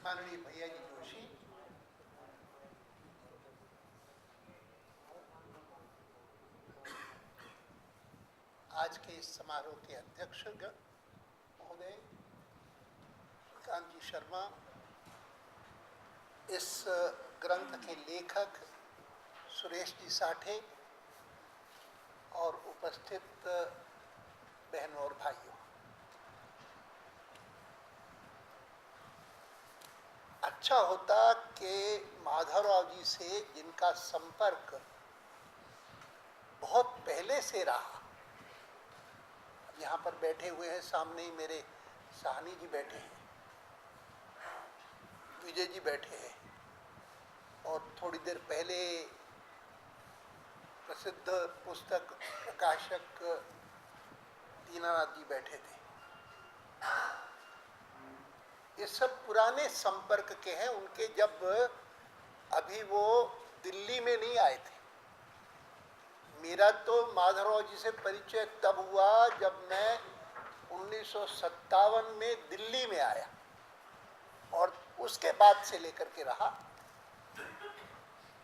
माननीय भैया जी जोशी, आज के इस समारोह के अध्यक्ष महोदय कांत जी शर्मा, इस ग्रंथ के लेखक सुरेश जी साठे और उपस्थित बहनों और भाइयों, अच्छा होता कि माधवराव जी से जिनका संपर्क बहुत पहले से रहा, यहाँ पर बैठे हुए हैं, सामने ही मेरे साहनी जी बैठे हैं, विजय जी बैठे हैं, और थोड़ी देर पहले प्रसिद्ध पुस्तक प्रकाशक दीनानाथ जी बैठे थे। ये सब पुराने संपर्क के हैं उनके, जब अभी वो दिल्ली में नहीं आए थे। मेरा तो माधवराव जी से परिचय तब हुआ जब मैं 1957 में दिल्ली में आया, और उसके बाद से लेकर के रहा।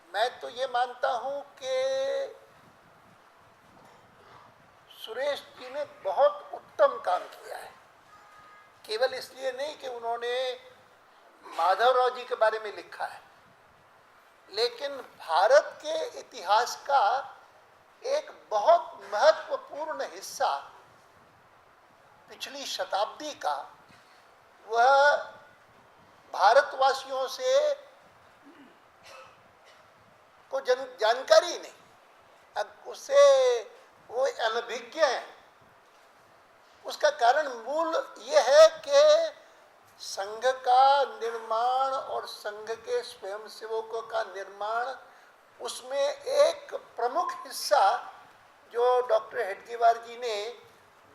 मैं तो ये मानता हूं कि सुरेश जी ने बहुत उत्तम काम किया है, केवल इसलिए नहीं कि उन्होंने माधवराव जी के बारे में लिखा है, लेकिन भारत के इतिहास का एक बहुत महत्वपूर्ण हिस्सा पिछली शताब्दी का, वह भारतवासियों से को जानकारी नहीं, उससे वो अनभिज्ञ हैं। उसका कारण मूल ये है कि संघ का निर्माण और संघ के स्वयंसेवकों का निर्माण, उसमें एक प्रमुख हिस्सा जो डॉक्टर हेडगेवार जी ने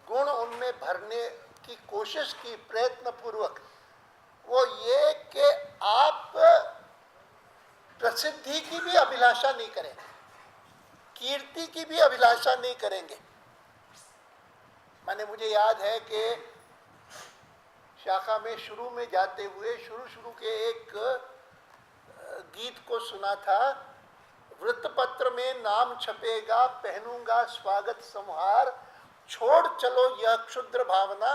गुण उनमें भरने की कोशिश की प्रयत्नपूर्वक, वो ये कि आप प्रसिद्धि की भी अभिलाषा नहीं करेंगे, कीर्ति की भी अभिलाषा नहीं करेंगे। माने मुझे याद है कि शाखा में शुरू में जाते हुए शुरू के एक गीत को सुना था, वृत्तपत्र में नाम छपेगा, पहनूंगा स्वागत संहार, छोड़ चलो यह क्षुद्र भावना,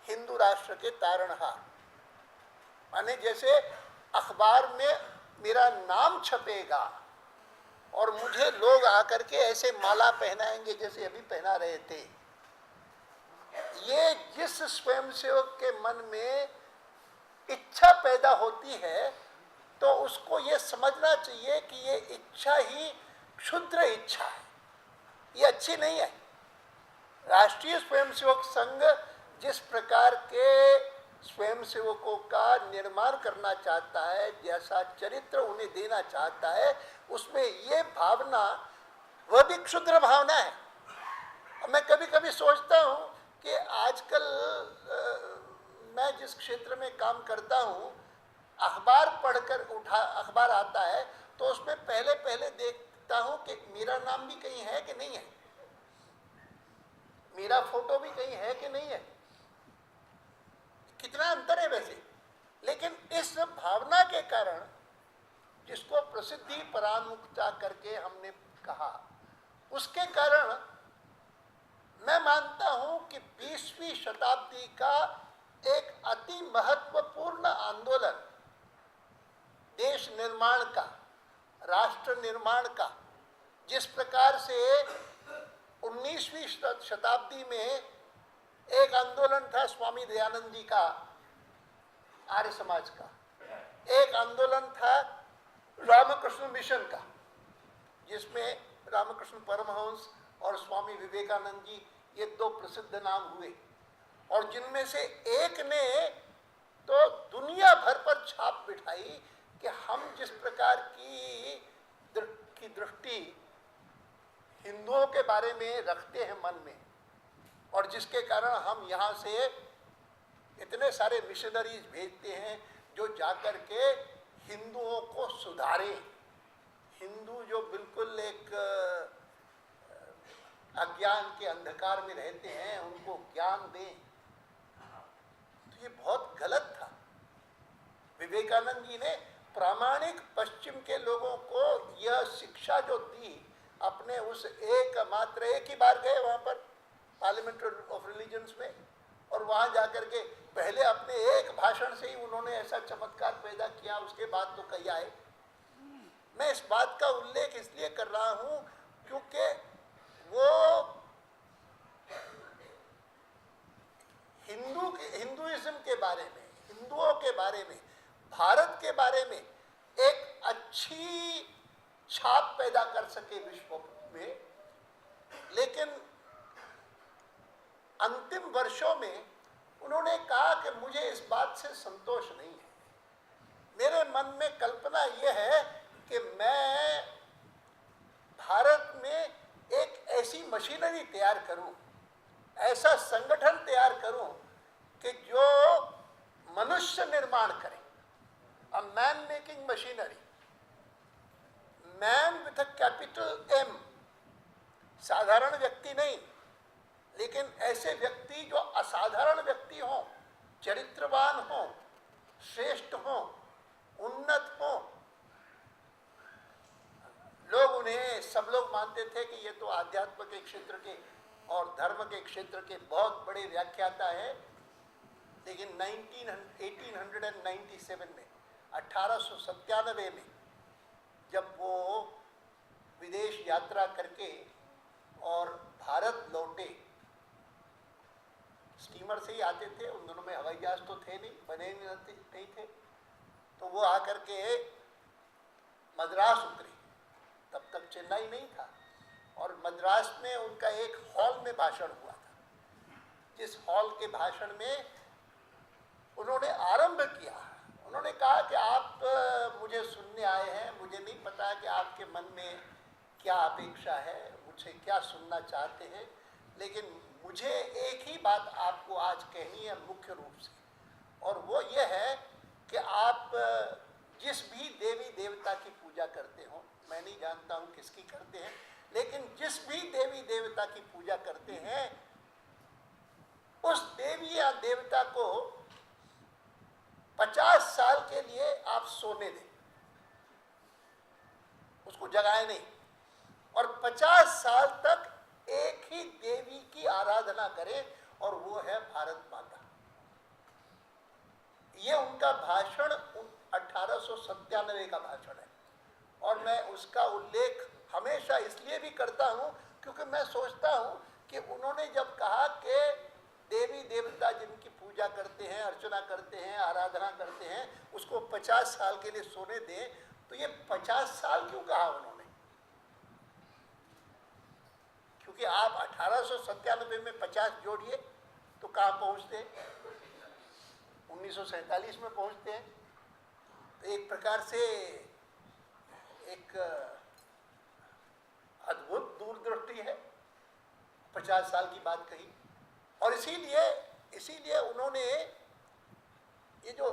हिंदू राष्ट्र के तारणहार। माने जैसे अखबार में मेरा नाम छपेगा और मुझे लोग आकर के ऐसे माला पहनाएंगे जैसे अभी पहना रहे थे। ये जिस स्वयंसेवक के मन में इच्छा पैदा होती है, तो उसको ये समझना चाहिए कि ये इच्छा ही क्षुद्र इच्छा है, ये अच्छी नहीं है। राष्ट्रीय स्वयंसेवक संघ जिस प्रकार के स्वयंसेवकों का निर्माण करना चाहता है, जैसा चरित्र उन्हें देना चाहता है, उसमें ये भावना, वह भी क्षुद्र भावना है। मैं कभी कभी सोचता हूँ कि आजकल मैं जिस क्षेत्र में काम करता हूँ, अखबार पढ़कर अखबार आता है तो उसमें पहले देखता हूँ कि मेरा नाम भी कहीं है कि नहीं है, मेरा फोटो भी कहीं है कि नहीं है। कितना अंतर है वैसे। लेकिन इस भावना के कारण, जिसको प्रसिद्धि परामुखता करके हमने कहा, उसके कारण मैं मानता हूं कि 20वीं शताब्दी का एक अति महत्वपूर्ण आंदोलन, देश निर्माण का, राष्ट्र निर्माण का, जिस प्रकार से 19वीं शताब्दी में एक आंदोलन था स्वामी दयानंद जी का, आर्य समाज का, एक आंदोलन था रामकृष्ण मिशन का, जिसमें रामकृष्ण परमहंस और स्वामी विवेकानंद जी, ये दो प्रसिद्ध नाम हुए, और जिनमें से एक ने तो दुनिया भर पर छाप बिठाई कि हम जिस प्रकार की दृष्टि हिंदुओं के बारे में रखते हैं मन में, और जिसके कारण हम यहाँ से इतने सारे मिशनरीज भेजते हैं जो जाकर के हिंदुओं को सुधारें, हिंदू जो बिल्कुल एक अज्ञान के अंधकार में रहते हैं उनको ज्ञान दें। तो ये बहुत गलत था। विवेक विवेकानंद जी ने प्रामाणिक पश्चिम के लोगों को यह शिक्षा जो दी, अपने उस एक ही बार गए वहाँ पर पार्लियामेंट ऑफ रिलीजन्स में, और वहाँ जाकर के पहले अपने एक भाषण से ही उन्होंने ऐसा चमत्कार पैदा किया, उसके बाद तो कहीं आए। मैं इस बात का उल्लेख इसलिए कर रहा हूँ क्योंकि वो हिंदुइज्म के बारे में, हिंदुओं के बारे में, भारत के बारे में एक अच्छी छाप पैदा कर सके विश्व में। लेकिन अंतिम वर्षों में उन्होंने कहा कि मुझे इस बात से संतोष नहीं है। मेरे मन में कल्पना यह है कि मैं भारत में एक ऐसी मशीनरी तैयार करूं, ऐसा संगठन तैयार करूं कि जो मनुष्य निर्माण करे, a man making machinery, man with a capital M, साधारण व्यक्ति नहीं, लेकिन ऐसे व्यक्ति जो असाधारण व्यक्ति हों, चरित्रवान हों, श्रेष्ठ हों, उन्नत हों। सब लोग मानते थे कि ये तो आध्यात्म के क्षेत्र के और धर्म के क्षेत्र के बहुत बड़े व्याख्याता हैं। लेकिन 1897 में, 1897 में जब वो विदेश यात्रा करके और भारत लौटे, स्टीमर से ही आते थे, उन दोनों में हवाई जहाज तो थे नहीं, बने नहीं थे, तो वो आकर के मद्रास उतरे। तब तक चेन्नई नहीं था, और मद्रास में उनका एक हॉल में भाषण हुआ था, जिस हॉल के भाषण में उन्होंने आरंभ किया, उन्होंने कहा कि आप मुझे सुनने आए हैं, मुझे नहीं पता कि आपके मन में क्या अपेक्षा है, मुझसे क्या सुनना चाहते हैं, लेकिन मुझे एक ही बात आपको आज कहनी है मुख्य रूप से, और वो ये है कि आप जिस भी देवी देवता की पूजा करते हो, मैं नहीं जानता हूँ किसकी करते हैं, लेकिन जिस भी देवी देवता की पूजा करते हैं, उस देवी या देवता को 50 साल के लिए आप सोने दें, उसको जगाए नहीं, और 50 साल तक एक ही देवी की आराधना करें, और वो है भारत माता। ये उनका भाषण 1897 का भाषण है, और मैं उसका उल्लेख हमेशा इसलिए भी करता हूँ क्योंकि मैं सोचता हूँ कि उन्होंने जब कहा कि देवी देवता जिनकी पूजा करते हैं, अर्चना करते हैं, आराधना करते हैं, उसको 50 साल के लिए सोने दें, तो ये 50 साल क्यों कहा उन्होंने? क्योंकि आप 1897 में 50 जोड़िए तो कहाँ पहुँचते हैं? 1947 में पहुँचते हैं। तो एक प्रकार से एक अद्भुत दूरदृष्टि है, 50 साल की बात कही। और इसीलिए उन्होंने ये जो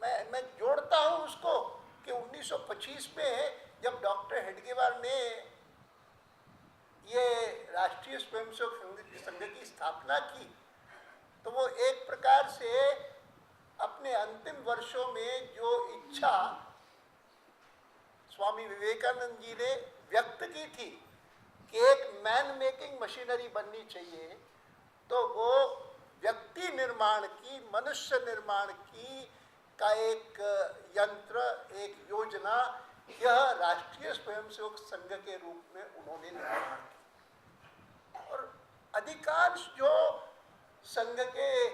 मैं जोड़ता हूँ उसको कि 1925 में जब डॉक्टर हेडगेवार ने ये राष्ट्रीय स्वयंसेवक संघ की स्थापना की, तो वो एक प्रकार से अपने अंतिम वर्षों में जो इच्छा स्वामी विवेकानंद जी ने व्यक्त की थी कि एक मैन मेकिंग मशीनरी बननी चाहिए, तो वो व्यक्ति निर्माण की, मनुष्य निर्माण की का एक यंत्र, एक योजना, यह राष्ट्रीय स्वयंसेवक संघ के रूप में उन्होंने निर्माण की। और अधिकांश जो संघ के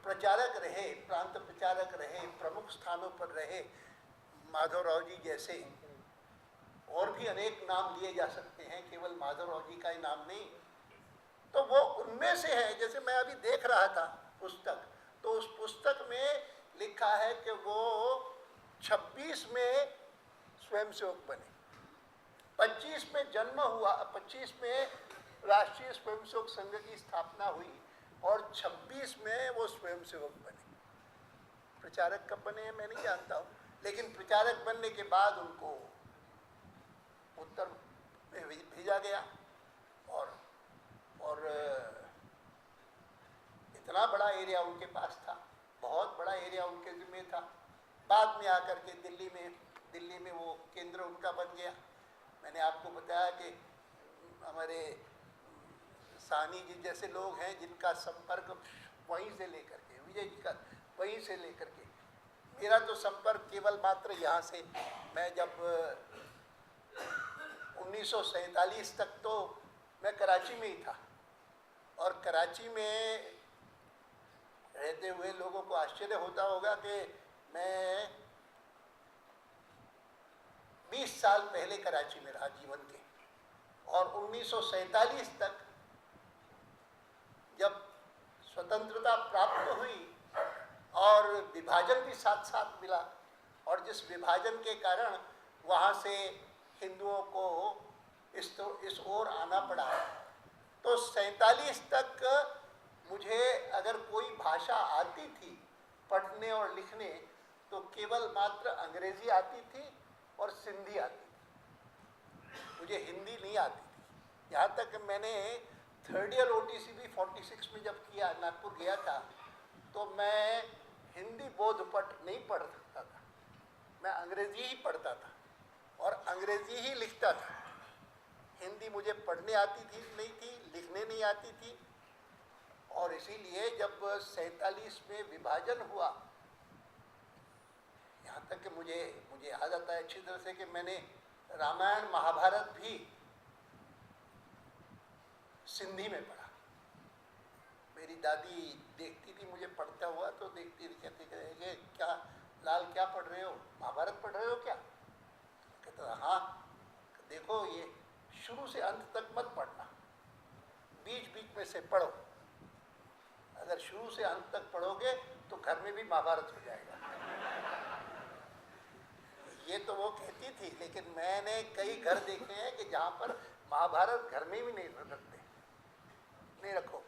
प्रचारक रहे, प्रांत प्रचारक रहे, प्रमुख स्थानों पर रहे, माधवराव जी जैसे, और भी अनेक नाम लिए जा सकते हैं, केवल माधवराव जी का ही नाम नहीं, तो वो उनमें से है। जैसे मैं अभी देख रहा था पुस्तक, तो उस पुस्तक में लिखा है कि वो 26 में स्वयंसेवक बने, 25 में जन्म हुआ, 25 में राष्ट्रीय स्वयंसेवक संघ की स्थापना हुई, और 26 में वो स्वयंसेवक बने। प्रचारक कब बने हैं मैं नहीं जानता हूँ, लेकिन प्रचारक बनने के बाद उनको उत्तर में भेजा गया, और इतना बड़ा एरिया उनके पास था, बहुत बड़ा एरिया उनके जिम्मे था, बाद में आकर के दिल्ली में वो केंद्र उनका बन गया। मैंने आपको बताया कि हमारे साहनी जी जैसे लोग हैं जिनका संपर्क वहीं से लेकर के, विजय जी का वहीं से लेकर के, मेरा तो संपर्क केवल मात्र यहाँ से। मैं जब 1947 तक तो मैं कराची में ही था, और कराची में रहते हुए लोगों को आश्चर्य होता होगा कि मैं 20 साल पहले कराची में रहा जीवन के, और 1947 तक जब स्वतंत्रता प्राप्त हुई और विभाजन भी साथ साथ मिला, और जिस विभाजन के कारण वहाँ से हिंदुओं को इस ओर आना पड़ा, तो 47 तक मुझे अगर कोई भाषा आती थी पढ़ने और लिखने तो केवल मात्र अंग्रेजी आती थी और सिंधी आती थी, मुझे हिंदी नहीं आती थी। यहाँ तक मैंने 3rd ईयर OTCB 46 में जब किया, नागपुर गया था, तो मैं हिंदी बोधपट नहीं पढ़ सकता था, मैं अंग्रेजी ही पढ़ता था और अंग्रेजी ही लिखता था। हिंदी मुझे पढ़ने आती थी नहीं थी, लिखने नहीं आती थी। और इसीलिए जब 47 में विभाजन हुआ, यहाँ तक कि मुझे याद आता है अच्छी तरह से कि मैंने रामायण महाभारत भी सिंधी में पढ़ा। मेरी दादी देखती थी मुझे पढ़ता हुआ, तो देखती थी, कहती कि क्या लाल क्या पढ़ रहे हो, महाभारत पढ़ रहे हो क्या? कहता हाँ। देखो ये शुरू से अंत तक मत पढ़ना, बीच बीच में से पढ़ो। अगर शुरू से अंत तक पढ़ोगे तो घर में भी महाभारत हो जाएगा। ये तो वो कहती थी, लेकिन मैंने कई घर देखे हैं कि जहाँ पर महाभारत घर में भी नहीं रखते, नहीं रखो।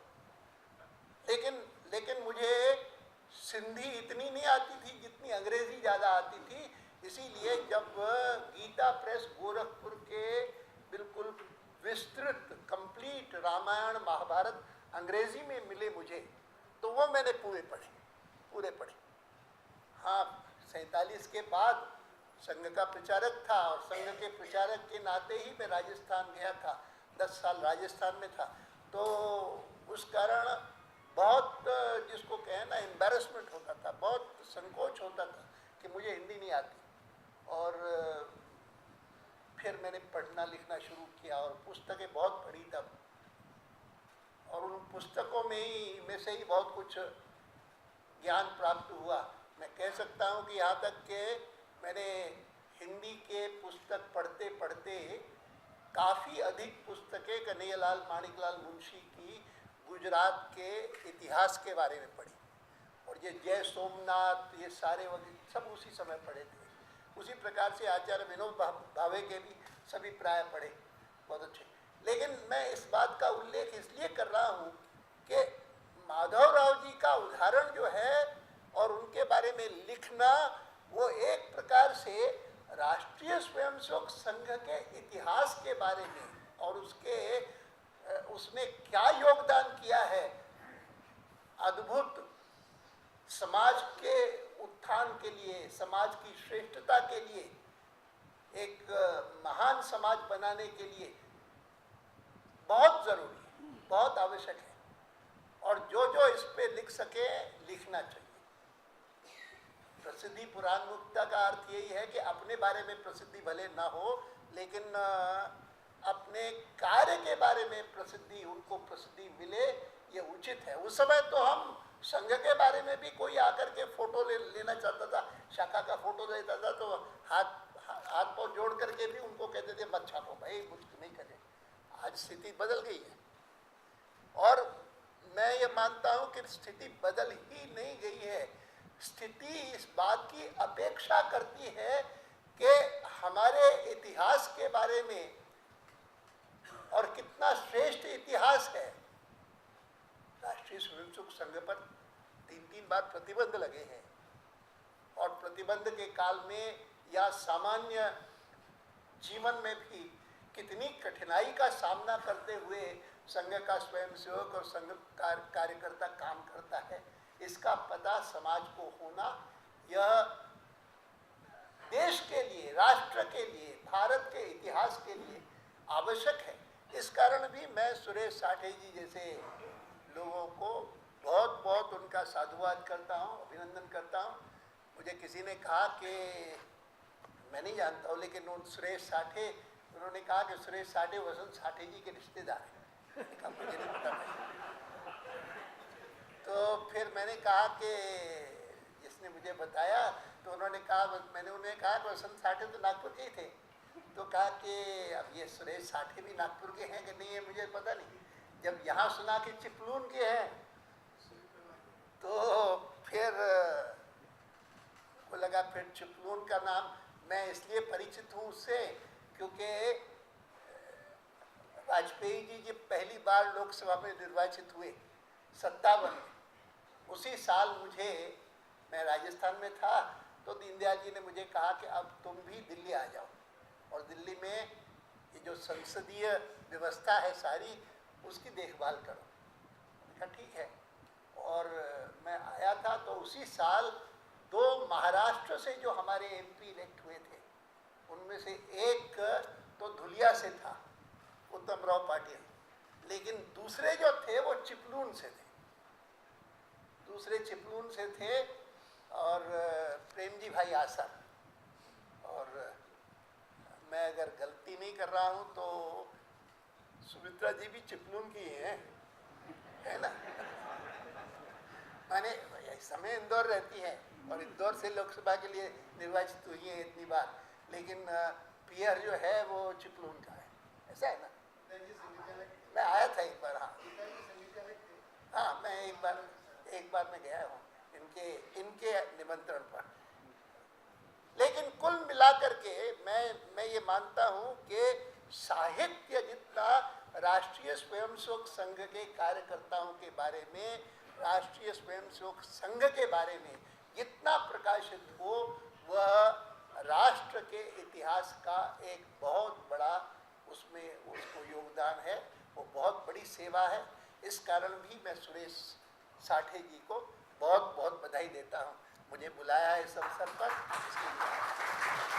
लेकिन मुझे सिंधी इतनी नहीं आती थी जितनी अंग्रेजी ज़्यादा आती थी। इसीलिए जब गीता प्रेस गोरखपुर के बिल्कुल विस्तृत कंप्लीट रामायण महाभारत अंग्रेजी में मिले मुझे, तो वो मैंने पूरे पढ़े। हाँ, 47 के बाद संघ का प्रचारक था, और संघ के प्रचारक के नाते ही मैं राजस्थान गया था, 10 साल राजस्थान में था। तो उस कारण बहुत, जिसको कहे ना, एम्बैरेसमेंट होता था, बहुत संकोच होता था कि मुझे हिंदी नहीं आती। और फिर मैंने पढ़ना लिखना शुरू किया और पुस्तकें बहुत पढ़ी तब, और उन पुस्तकों में से ही बहुत कुछ ज्ञान प्राप्त हुआ। मैं कह सकता हूँ कि यहाँ तक कि मैंने हिंदी के पुस्तक पढ़ते पढ़ते काफ़ी अधिक पुस्तकें कन्हैयालाल माणिकलाल मुंशी की गुजरात के इतिहास के बारे में पढ़ी, और ये जय सोमनाथ, ये सारे वगैरह सब उसी समय पढ़े थे। उसी प्रकार से आचार्य विनोद भावे के भी सभी प्राय पढ़े, बहुत अच्छे। लेकिन मैं इस बात का उल्लेख इसलिए कर रहा हूँ कि माधवराव जी का उदाहरण जो है और उनके बारे में लिखना, वो एक प्रकार से राष्ट्रीय स्वयंसेवक संघ के इतिहास के बारे में और उसने क्या योगदान किया है, अद्भुत समाज के उत्थान के लिए, समाज की श्रेष्ठता के लिए, एक महान समाज बनाने के लिए बहुत ज़रूरी है, बहुत आवश्यक है। और जो इस पे लिख सके, लिखना चाहिए। प्रसिद्धि पुराण मुक्ता का अर्थ यही है कि अपने बारे में प्रसिद्धि भले ना हो, लेकिन अपने कार्य के बारे में उनको प्रसिद्धि मिले, ये उचित है। उस समय तो हम संघ के बारे में भी कोई आकर के फोटो लेना चाहता था, शाखा का फोटो लेता था, तो हाथ पांव जोड़ करके भी उनको कहते थे मत छापो भाई, मुझको नहीं करे। आज स्थिति बदल गई है, और मैं ये मानता हूँ कि स्थिति बदल ही नहीं गई है। स्थिति इस बात की अपेक्षा करती है कि हमारे इतिहास के बारे में, और कितना श्रेष्ठ इतिहास है। राष्ट्रीय स्वयंसेवक संघ पर 3 बार प्रतिबंध लगे हैं, और प्रतिबंध के काल में या सामान्य जीवन में भी कितनी कठिनाई का सामना करते हुए संघ का स्वयंसेवक और संघ कार्यकर्ता काम करता है, इसका पता समाज को होना, यह देश के लिए, राष्ट्र के लिए, भारत के इतिहास के लिए आवश्यक है। इस कारण भी मैं सुरेश साठे जी जैसे लोगों को बहुत बहुत उनका साधुवाद करता हूँ, अभिनंदन करता हूँ। मुझे किसी ने कहा कि मैं नहीं जानता हूँ, लेकिन उन सुरेश साठे, उन्होंने कहा कि सुरेश साठे वसंत साठे जी के रिश्तेदार हैं। मुझे नहीं पता था। तो फिर मैंने कहा कि जिसने मुझे बताया, तो उन्होंने कहा, मैंने उन्हें कहा कि वसंत साठे तो नागपुर के ही थे। तो कहा कि अब ये सुरेश साठे भी नागपुर के हैं कि नहीं है मुझे पता नहीं। जब यहाँ सुना कि चिपलून के हैं, तो फिर को लगा फिर चिपलून का नाम मैं इसलिए परिचित हूँ उससे, क्योंकि वाजपेयी जी जब पहली बार लोकसभा में निर्वाचित हुए 57 में, उसी साल मैं राजस्थान में था, तो दीनदयाल जी ने मुझे कहा कि अब तुम भी दिल्ली आ जाओ और दिल्ली में ये जो संसदीय व्यवस्था है सारी, उसकी देखभाल करो। मैंने कहा ठीक है। और मैं आया था, तो उसी साल 2 महाराष्ट्र से जो हमारे MP इलेक्ट हुए थे, उनमें से एक तो धुलिया से था, उत्तमराव पाटिल, लेकिन दूसरे जो थे वो चिपलून से थे, दूसरे चिपलून से थे, और प्रेमजी भाई आसर। और मैं अगर गलती नहीं कर रहा हूँ तो सुमित्रा जी भी चिपलून की हैं, है ना? माने इस समय इंदौर रहती हैं और इंदौर से लोकसभा के लिए निर्वाचित हुई है इतनी बार, लेकिन पीआर जो है वो चिपलून का है, ऐसा है ना? मैं आया था एक बार। हाँ, मैं एक बार मैं गया हूँ इनके निमंत्रण पर। लेकिन कुल मिलाकर के मैं ये मानता हूँ कि साहित्य जितना राष्ट्रीय स्वयंसेवक संघ के कार्यकर्ताओं के बारे में, राष्ट्रीय स्वयंसेवक संघ के बारे में जितना प्रकाशित हो, वह राष्ट्र के इतिहास का एक बहुत बड़ा उसमें उसको योगदान है, वो बहुत बड़ी सेवा है। इस कारण भी मैं सुरेश साठे जी को बहुत बहुत बधाई देता हूँ। मुझे बुलाया है इस अवसर पर, इसके लिए